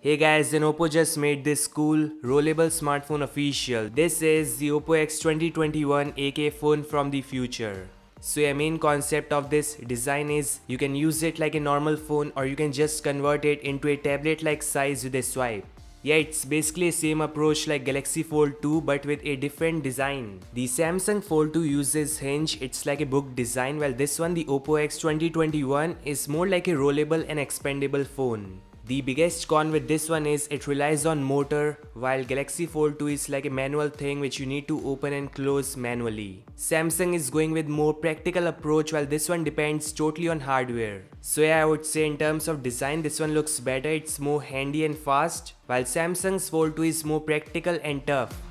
Hey guys, then Oppo just made this cool rollable smartphone official. This is the Oppo X 2021 AK phone from the future. So a main concept of this design is you can use it like a normal phone or you can just convert it into a tablet like size with a swipe. Yeah, it's basically the same approach like Galaxy Fold 2 but with a different design. The Samsung Fold 2 uses hinge, it's like a book design, while this one, the Oppo X 2021, is more like a rollable and expandable phone. The biggest con with this one is it relies on motor, while Galaxy Fold 2 is like a manual thing which you need to open and close manually. Samsung is going with more practical approach while this one depends totally on hardware. So yeah, I would say in terms of design this one looks better, it's more handy and fast, while Samsung's Fold 2 is more practical and tough.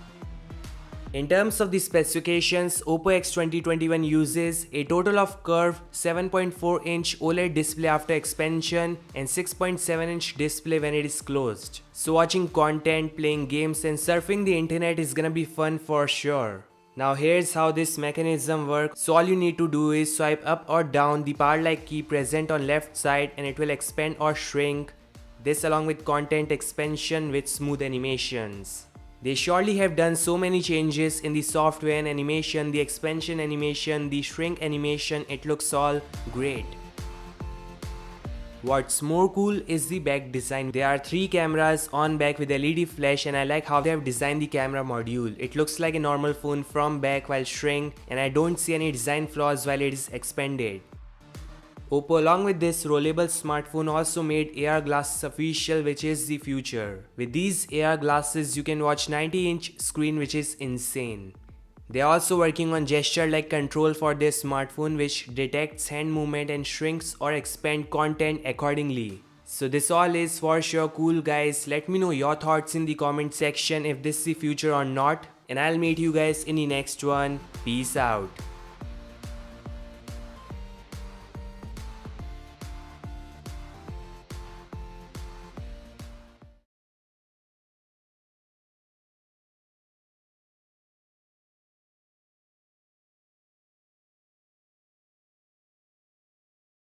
In terms of the specifications, Oppo X 2021 uses a total of curved 7.4-inch OLED display after expansion and 6.7-inch display when it is closed. So watching content, playing games and surfing the internet is gonna be fun for sure. Now here's how this mechanism works. So all you need to do is swipe up or down the power like key present on left side and it will expand or shrink. This along with content expansion with smooth animations. They surely have done so many changes in the software and animation, the expansion animation, the shrink animation, it looks all great. What's more cool is the back design. There are 3 cameras on back with LED flash and I like how they have designed the camera module. It looks like a normal phone from back while shrink and I don't see any design flaws while it is expanded. Oppo along with this rollable smartphone also made AR glasses official, which is the future. With these AR glasses you can watch 90-inch screen, which is insane. They are also working on gesture-like control for their smartphone which detects hand movement and shrinks or expand content accordingly. So this all is for sure cool guys. Let me know your thoughts in the comment section if this is the future or not, and I'll meet you guys in the next one. Peace out.